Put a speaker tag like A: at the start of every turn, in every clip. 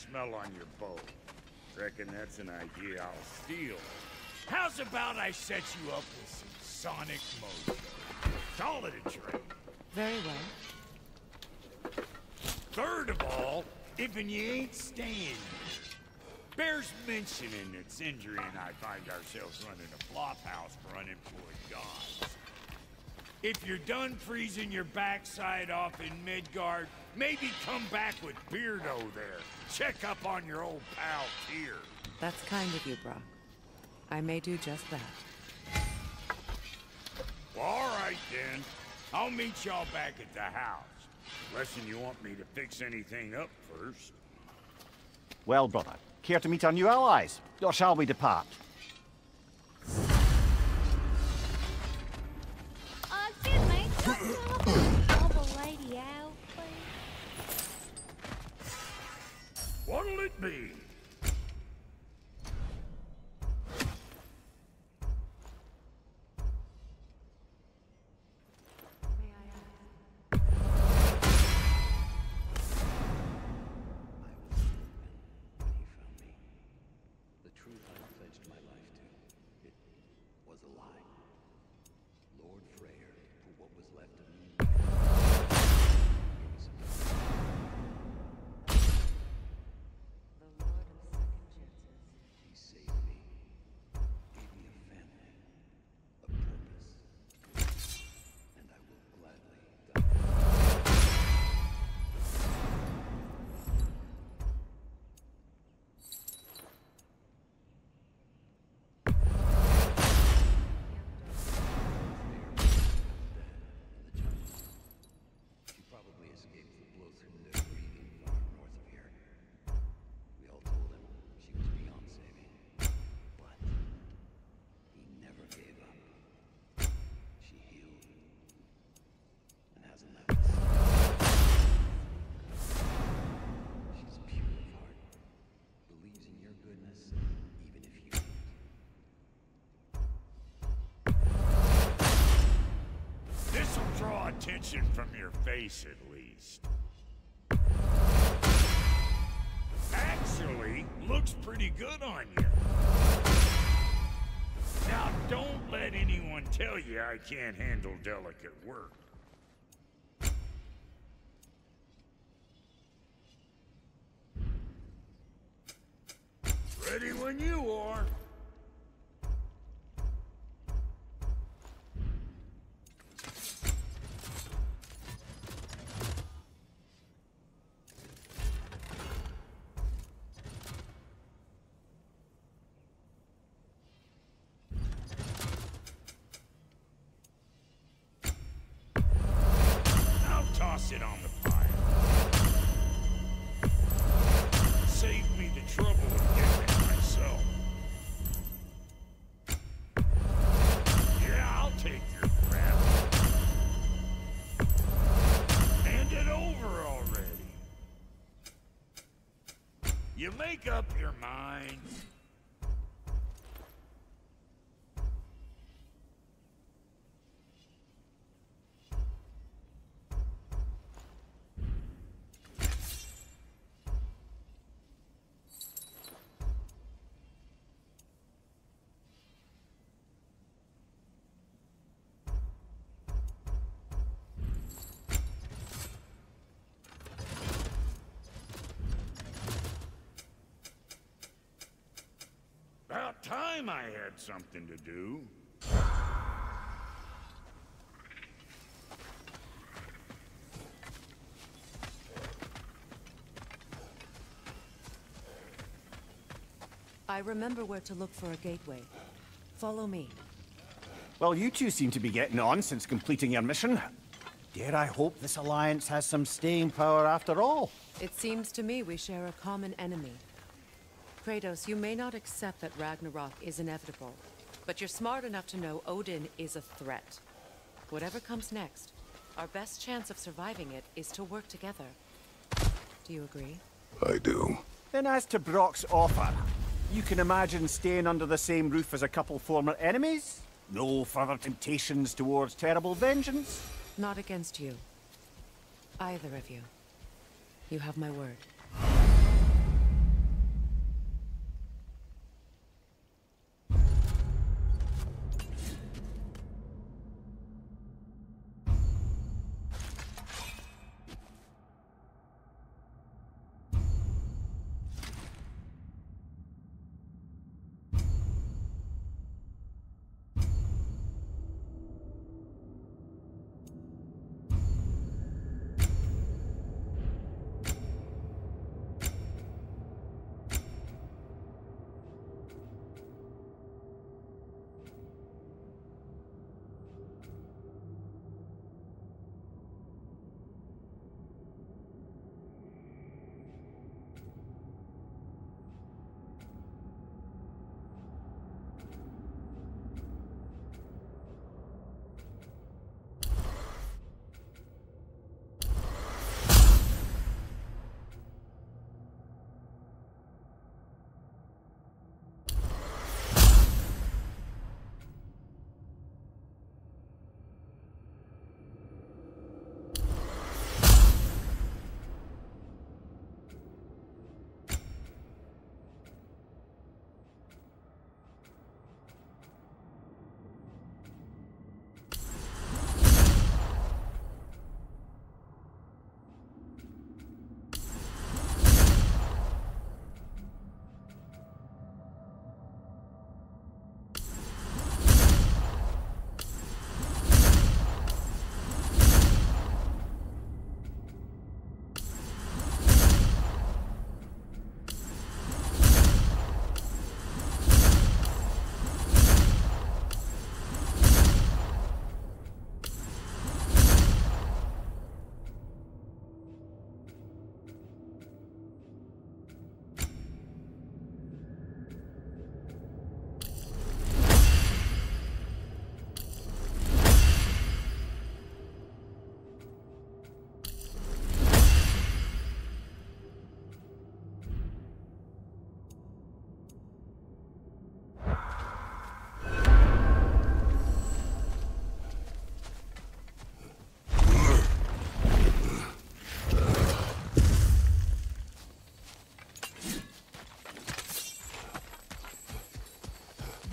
A: smell on your bow. Reckon that's an idea I'll steal. How's about I set you up with some sonic mojo? Call it a trade.
B: Very well.
A: Third of all, if you ain't staying here, bears mentioning that Sindri and I find ourselves running a flop house for unemployed gods. If you're done freezing your backside off in Midgard, maybe come back with Beardo there. Check up on your old pal Tyr.
B: That's kind of you, Brock. I may do just that.
A: Well, all right then. I'll meet y'all back at the house. Unless you want me to fix anything up first.
C: Well, brother, care to meet our new allies? Or shall we depart?
D: Excuse me. Help a lady out, please.
A: What'll it be? Attention from your face, at least. Actually, looks pretty good on you. Now, don't let anyone tell you I can't handle delicate work. Ready when you are. It on the fire. Save me the trouble of getting it myself. Yeah, I'll take your crap. Hand it over already. You make up your mind. About time I had something to do.
B: I remember where to look for a gateway. Follow me.
C: Well, you two seem to be getting on since completing your mission. Dare I hope this alliance has some staying power after all?
B: It seems to me we share a common enemy. Kratos, you may not accept that Ragnarok is inevitable, but you're smart enough to know Odin is a threat. Whatever comes next, our best chance of surviving it is to work together. Do you agree?
E: I do.
C: Then as to Brock's offer, you can imagine staying under the same roof as a couple former enemies? No further temptations towards terrible vengeance?
B: Not against you. Either of you. You have my word.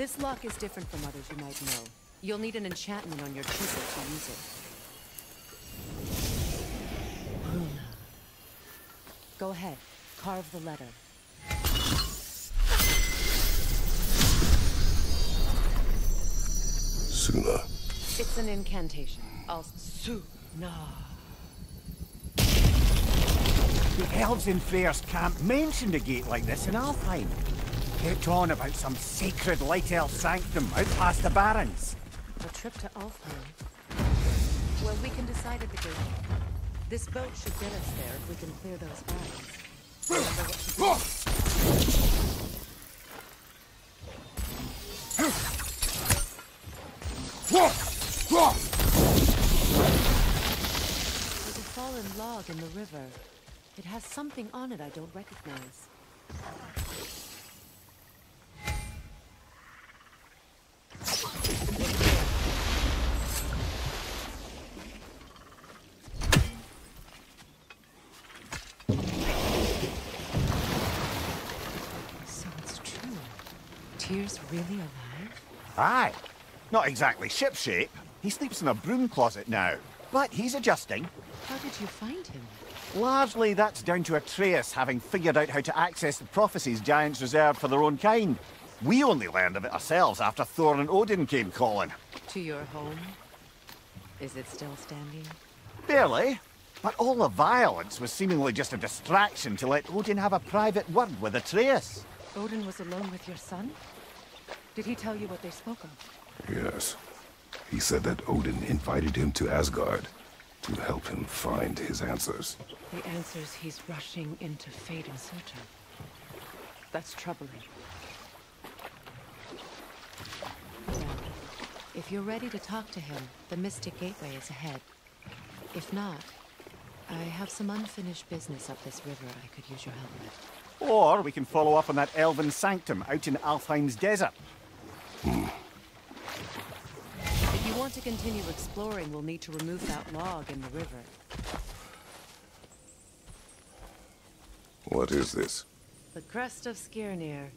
B: This lock is different from others you might know. You'll need an enchantment on your trooper to use it. Go ahead. Carve the letter.
E: Suna.
B: It's an incantation. Suna.
C: The elves in Freyr's camp mentioned a gate like this in Alfheim. Kept on about some sacred light elf sanctum out past the barrens.
B: A trip to Alfheim. Well, we can decide at the gate. This boat should get us there if we can clear those barrens. Remember what to do. There's a fallen log in the river. It has something on it I don't recognize. So it's true. Tyr's really alive?
C: Aye. Not exactly shipshape. He sleeps in a broom closet now. But he's adjusting.
B: How did you find him?
C: Largely, that's down to Atreus having figured out how to access the prophecies giants reserved for their own kind. We only learned of it ourselves after Thor and Odin came calling.
B: To your home? Is it still standing?
C: Barely. But all the violence was seemingly just a distraction to let Odin have a private word with Atreus.
B: Odin was alone with your son? Did he tell you what they spoke of?
E: Yes. He said that Odin invited him to Asgard to help him find his answers.
B: The answers he's rushing into fate in search of. That's troubling. Well, if you're ready to talk to him, the Mystic Gateway is ahead. If not, I have some unfinished business up this river I could use your help with.
C: Or we can follow up on that elven sanctum out in Alfheim's desert.
B: If you want to continue exploring, we'll need to remove that log in the river.
E: What is this?
B: The crest of Skirnir.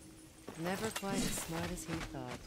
B: Never quite as smart as he thought.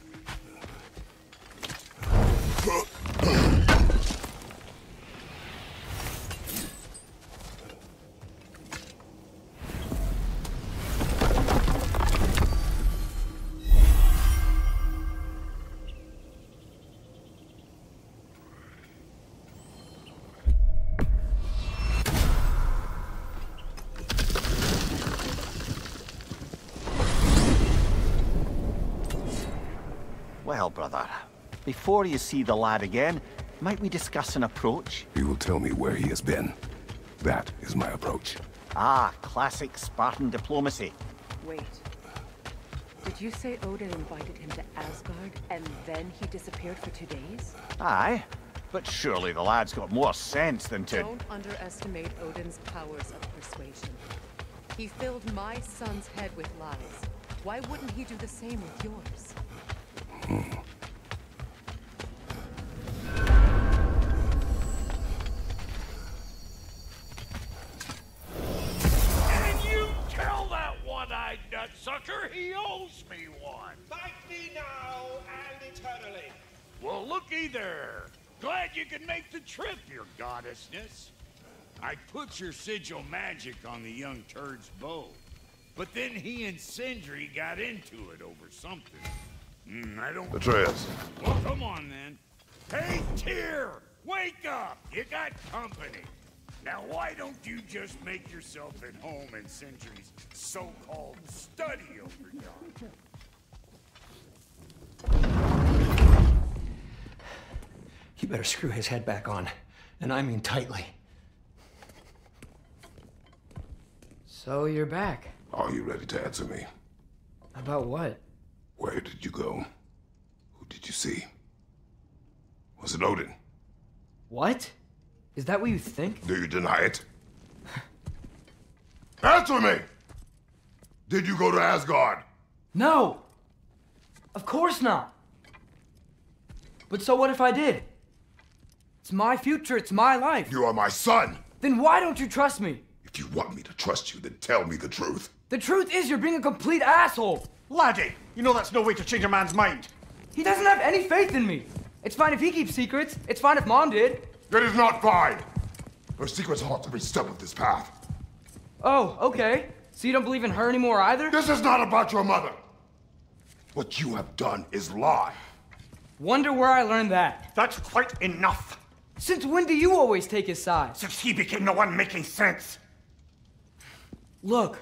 C: Well, brother, before you see the lad again, might we discuss an approach?
E: He will tell me where he has been. That is my approach.
C: Ah, classic Spartan diplomacy.
B: Wait. Did you say Odin invited him to Asgard, and then he disappeared for 2 days?
C: Aye, but surely the lad's got more sense than to...
B: Don't underestimate Odin's powers of persuasion. He filled my son's head with lies. Why wouldn't he do the same with yours?
A: And you tell that one-eyed nutsucker he owes me one.
F: Fight me now and eternally.
A: Well, looky there. Glad you could make the trip, your goddessness. I put your sigil magic on the young turd's bow, but then he and Sindri got into it over something. I don't...
E: Atreus.
A: Well, come on, then. Hey, Tyr! Wake up! You got company. Now, why don't you just make yourself at home in Sindri's so-called study over yonder?
G: You better screw his head back on, and I mean tightly.
H: So you're back.
E: Are you ready to answer me?
H: About what?
E: Where did you go? Who did you see? Was it Odin?
H: What? Is that what you think?
E: Do you deny it? Answer me! Did you go to Asgard?
H: No! Of course not! But so what if I did? It's my future, it's my life.
E: You are my son!
H: Then why don't you trust me?
E: If you want me to trust you, then tell me the truth.
H: The truth is you're being a complete asshole!
C: Laddie, you know that's no way to change a man's mind.
H: He doesn't have any faith in me. It's fine if he keeps secrets. It's fine if Mom did.
E: It is not fine. Her secrets haunt every step of this path.
H: Oh, okay. So you don't believe in her anymore either?
E: This is not about your mother. What you have done is lie.
H: Wonder where I learned that.
C: That's quite enough.
H: Since when do you always take his side?
C: Since he became the one making sense.
H: Look,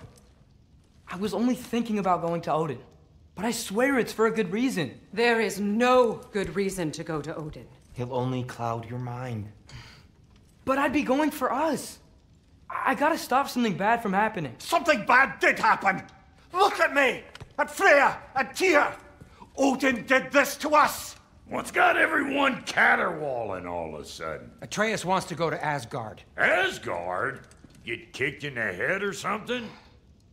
H: I was only thinking about going to Odin, but I swear it's for a good reason.
B: There is no good reason to go to Odin.
G: He'll only cloud your mind.
H: But I'd be going for us. I gotta stop something bad from happening.
C: Something bad did happen. Look at me, at Freya, at Tyr. Odin did this to us.
A: What's got everyone caterwauling all of a sudden?
I: Atreus wants to go to Asgard.
A: Asgard? Get kicked in the head or something?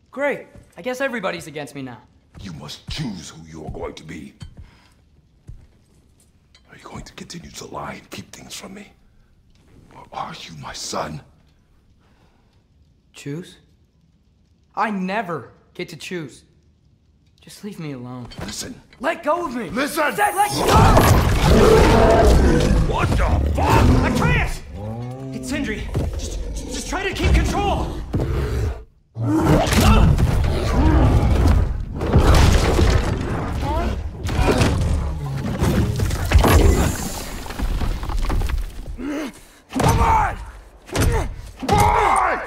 H: Great. I guess everybody's against me now.
E: You must choose who you are going to be. Are you going to continue to lie and keep things from me? Or are you my son?
H: Choose? I never get to choose. Just leave me alone.
E: Listen.
H: Let go of me!
E: Listen!
H: I said let go!
A: What the fuck?
I: Atreus! It's Sindri. Just try to keep control!
H: Come on!
E: Boy!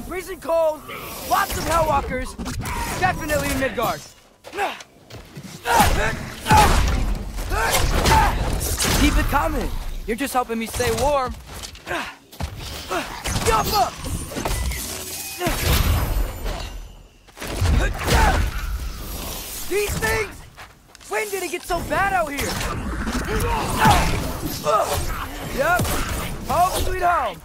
H: Freezing cold, lots of Hellwalkers, definitely in Midgard. Keep it coming. You're just helping me stay warm. Jump up! These things? When did it get so bad out here? Yep, home sweet home.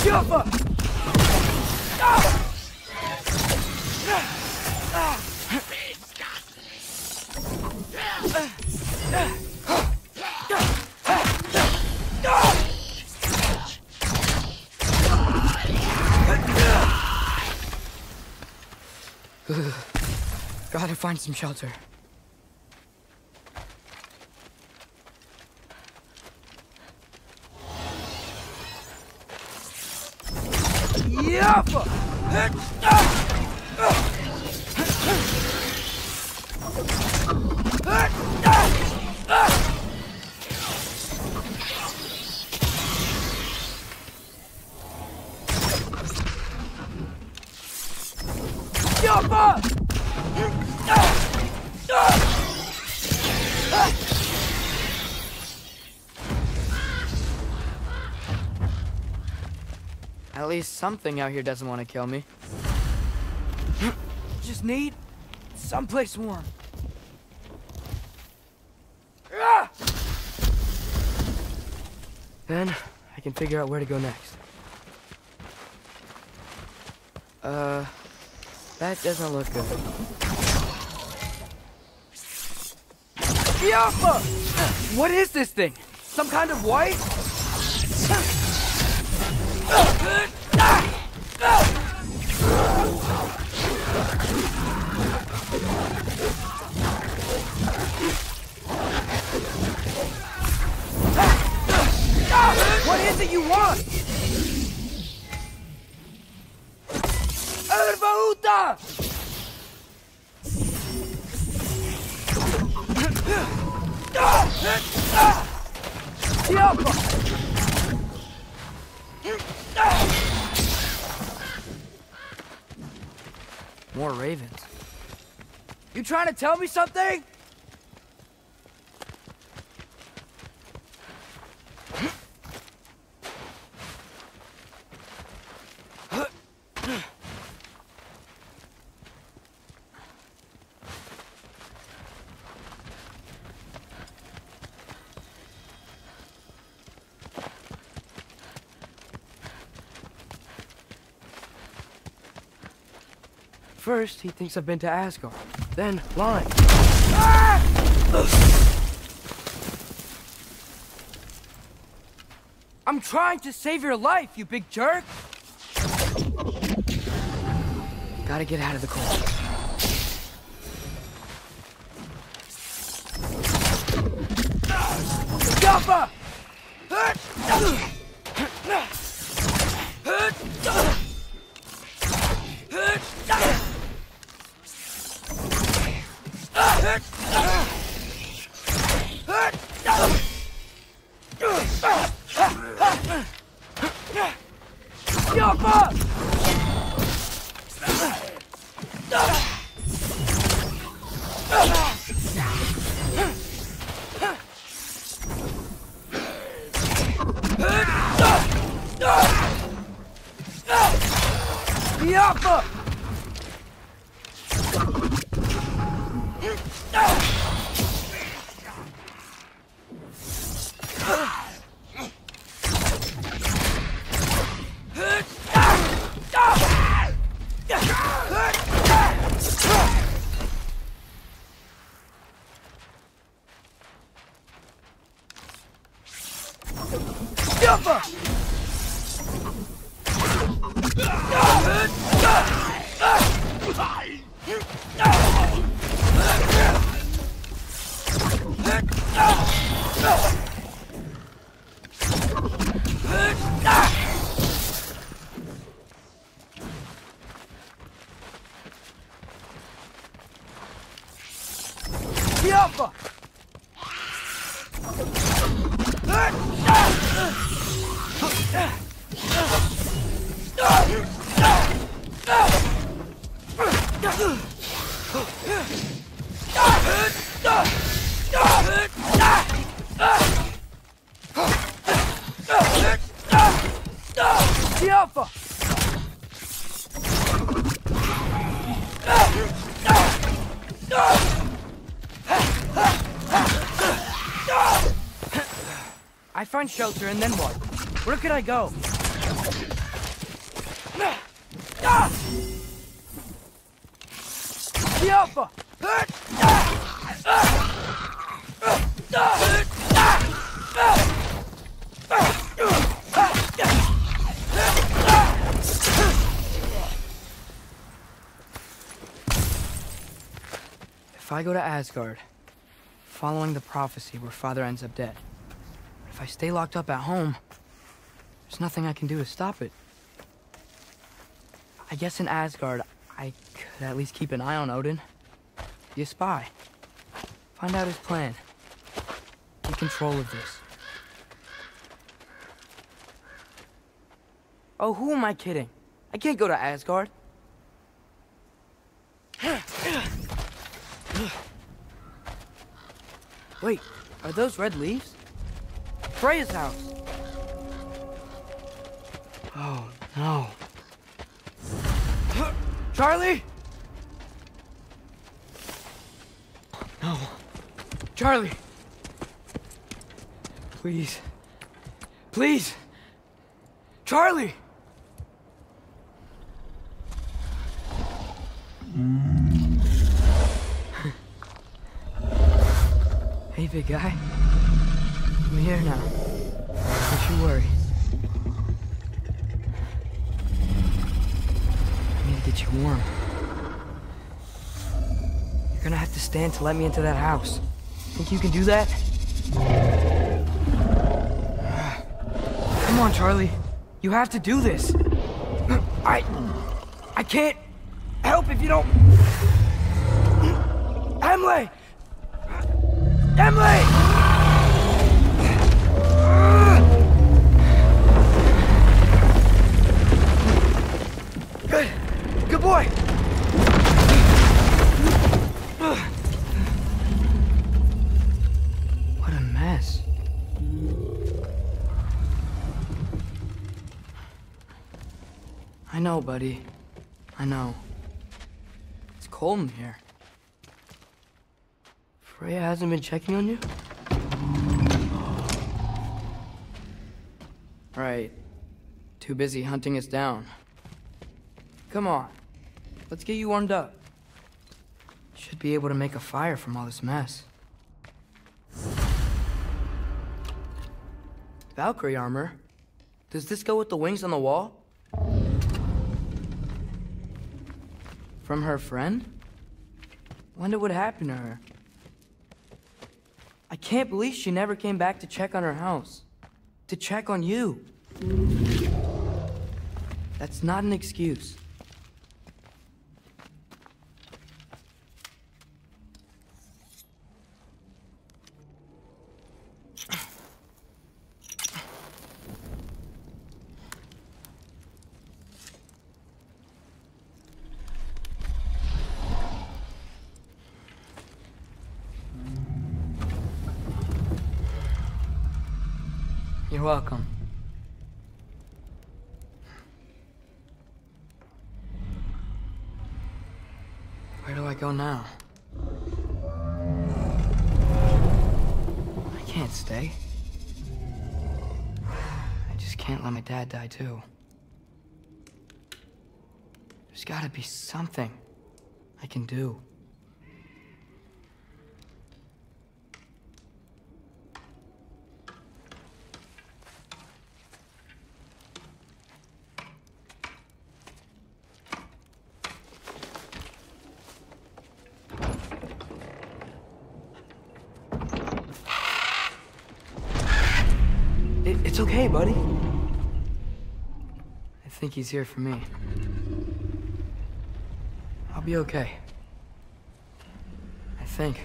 H: Jump up! Gotta find some shelter. Yappa! Yappa! At least something out here doesn't want to kill me. Just need someplace warm. Then I can figure out where to go next. That doesn't look good. Yappa! What is this thing? Some kind of white? What is it you want? Ervauta! More ravens. You trying to tell me something? First, he thinks I've been to Asgard. Then, lying. I'm trying to save your life, you big jerk! Gotta get out of the cold. Yappa! Yappa! I find shelter and then what? Where could I go? Yappa! If I go to Asgard, following the prophecy where Father ends up dead, if I stay locked up at home, there's nothing I can do to stop it. I guess in Asgard, I could at least keep an eye on Odin. Be a spy. Find out his plan. Take control of this. Oh, who am I kidding? I can't go to Asgard. Wait, are those red leaves? Freya's house! Oh, no. Charlie! No. Charlie! Please. Please! Charlie! Hey, big guy. I'm here now. Don't you worry. I need to get you warm. You're gonna have to stand to let me into that house. Think you can do that? Come on, Charlie. You have to do this. I can't help if you don't... Emily! Emily! Good boy! What a mess. I know, buddy. I know. It's cold in here. Freya hasn't been checking on you? Right. Too busy hunting us down. Come on. Let's get you warmed up. Should be able to make a fire from all this mess. Valkyrie armor? Does this go with the wings on the wall? From her friend? Wonder what happened to her. I can't believe she never came back to check on her house. To check on you. That's not an excuse. You're welcome. Where do I go now? I can't stay. I just can't let my dad die too. There's gotta be something I can do. It's okay, buddy. I think he's here for me. I'll be okay. I think.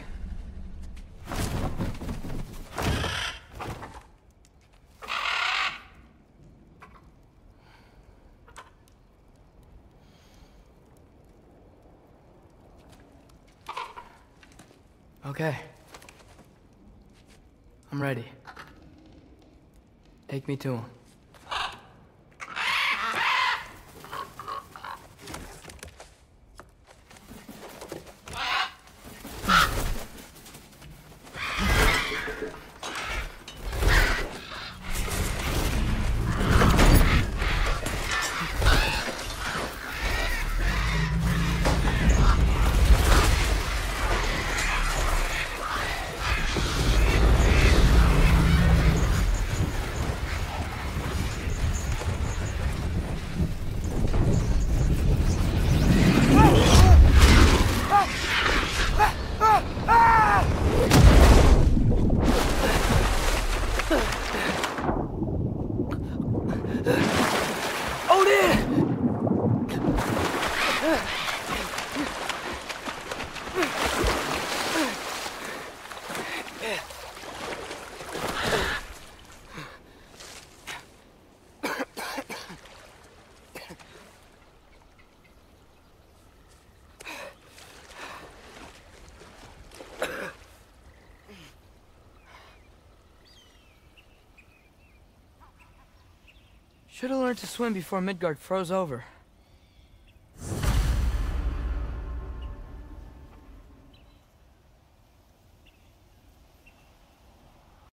H: Okay. I'm ready. Take me to him. Should have learned to swim before Midgard froze over.